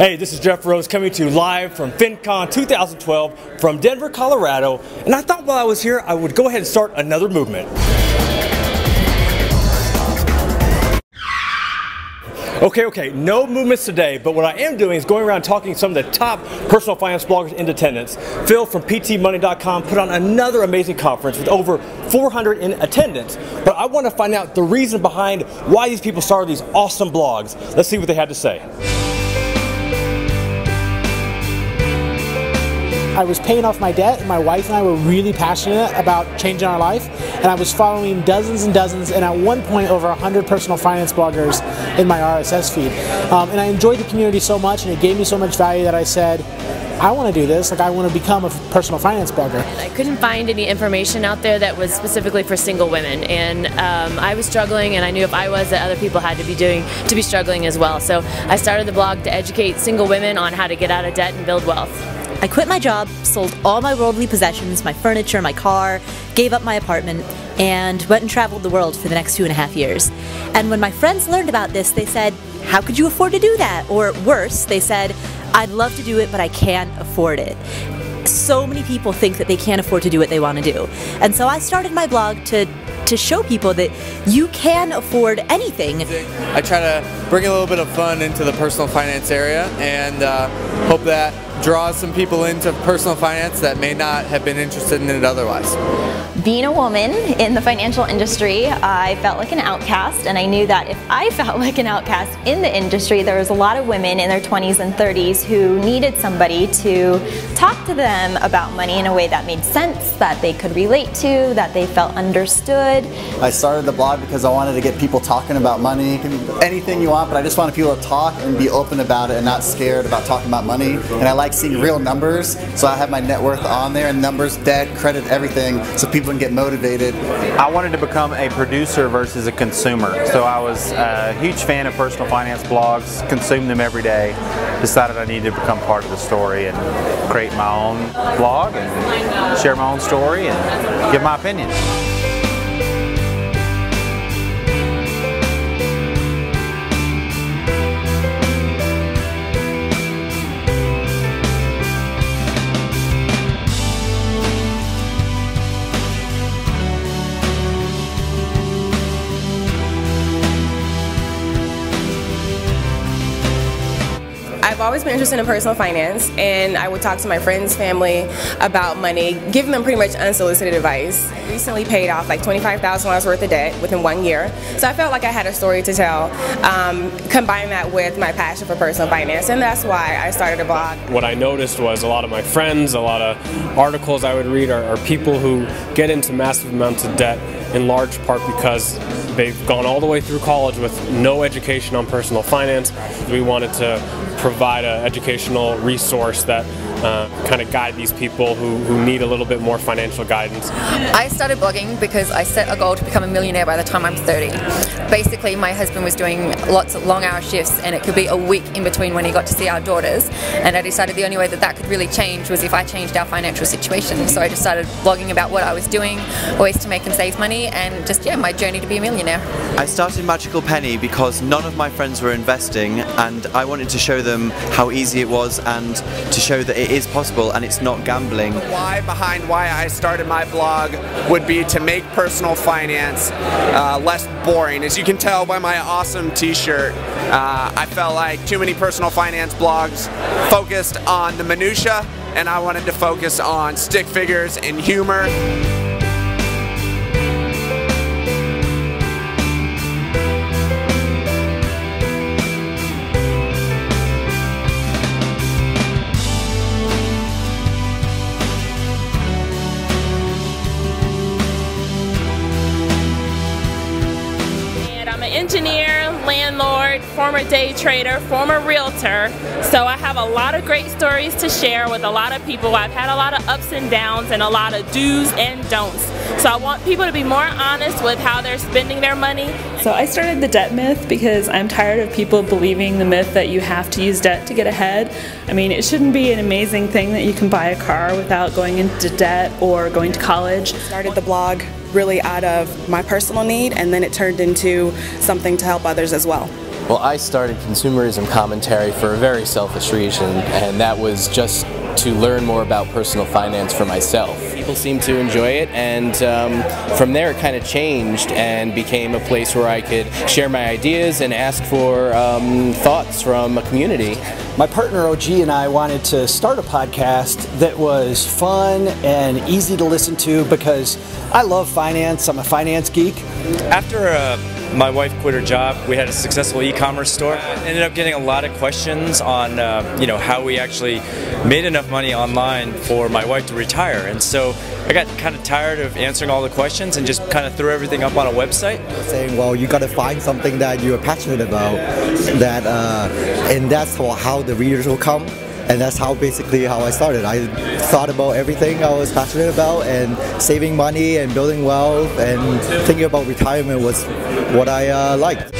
Hey, this is Jeff Rose coming to you live from FinCon 2012 from Denver, Colorado, and I thought while I was here I would go ahead and start another movement. Okay, no movements today, but what I am doing is going around talking to some of the top personal finance bloggers in attendance. Phil from PTmoney.com put on another amazing conference with over 400 in attendance, but I want to find out the reason behind why these people started these awesome blogs. Let's see what they had to say. I was paying off my debt, and my wife and I were really passionate about changing our life, and I was following dozens and dozens, and at one point over 100 personal finance bloggers in my RSS feed. And I enjoyed the community so much, and it gave me so much value that I said, I want to do this, I want to become a personal finance blogger. I couldn't find any information out there that was specifically for single women, and I was struggling, and I knew if I was, that other people had to be struggling as well. So I started the blog to educate single women on how to get out of debt and build wealth. I quit my job, sold all my worldly possessions, my furniture, my car, gave up my apartment, and went and traveled the world for the next 2.5 years. And when my friends learned about this, they said, how could you afford to do that? Or worse, they said, I'd love to do it, but I can't afford it. So many people think that they can't afford to do what they want to do. And so I started my blog to show people that you can afford anything. I try to bring a little bit of fun into the personal finance area and hope that draws some people into personal finance that may not have been interested in it otherwise. Being a woman in the financial industry, I felt like an outcast, and I knew that if I felt like an outcast in the industry, there was a lot of women in their 20s and 30s who needed somebody to talk to them about money in a way that made sense, that they could relate to, that they felt understood. I started the blog because I wanted to get people talking about money. Anything you want, but I just wanted people to talk and be open about it and not scared about talking about money. And I like seeing real numbers, so I have my net worth on there, and numbers, debt, credit, everything, so people can get motivated. I wanted to become a producer versus a consumer, so I was a huge fan of personal finance blogs, consumed them every day, decided I needed to become part of the story and create my own blog and share my own story and give my opinion. I've always been interested in personal finance, and I would talk to my friends, family about money, giving them pretty much unsolicited advice. I recently paid off like $25,000 worth of debt within 1 year, so I felt like I had a story to tell, combine that with my passion for personal finance, and that's why I started a blog. What I noticed was a lot of my friends, a lot of articles I would read are people who get into massive amounts of debt in large part because they've gone all the way through college with no education on personal finance. We wanted to provide an educational resource that kind of guide these people who need a little bit more financial guidance. I started blogging because I set a goal to become a millionaire by the time I'm 30. Basically, my husband was doing lots of long-hour shifts, and it could be a week in between when he got to see our daughters, and I decided the only way that could really change was if I changed our financial situation. So I just started blogging about what I was doing, ways to make and save money, and just, yeah, my journey to be a millionaire. I started Magical Penny because none of my friends were investing, and I wanted to show them how easy it was and to show that it is possible and it's not gambling. The why behind why I started my blog would be to make personal finance less boring. As you can tell by my awesome t-shirt, I felt like too many personal finance blogs focused on the minutia, and I wanted to focus on stick figures and humor. Engineer, landlord, former day trader, former realtor, so I have a lot of great stories to share with a lot of people. I've had a lot of ups and downs and a lot of do's and don'ts. So I want people to be more honest with how they're spending their money. So I started the debt myth because I'm tired of people believing the myth that you have to use debt to get ahead. I mean, it shouldn't be an amazing thing that you can buy a car without going into debt or going to college. I started the blog really out of my personal need, and then it turned into something to help others as well. Well, I started Consumerism Commentary for a very selfish reason, and that was just to learn more about personal finance for myself. People seemed to enjoy it, and from there it kind of changed and became a place where I could share my ideas and ask for thoughts from a community. My partner OG and I wanted to start a podcast that was fun and easy to listen to because I love finance. I'm a finance geek. After my wife quit her job, we had a successful e-commerce store. Ended up getting a lot of questions on how we actually made enough money online for my wife to retire, and so I got kind of tired of answering all the questions and just kind of threw everything up on a website. Saying, well, you got to find something that you're passionate about, and that's how the readers will come. And that's basically how I started. I thought about everything I was passionate about, and saving money and building wealth and thinking about retirement was what I liked.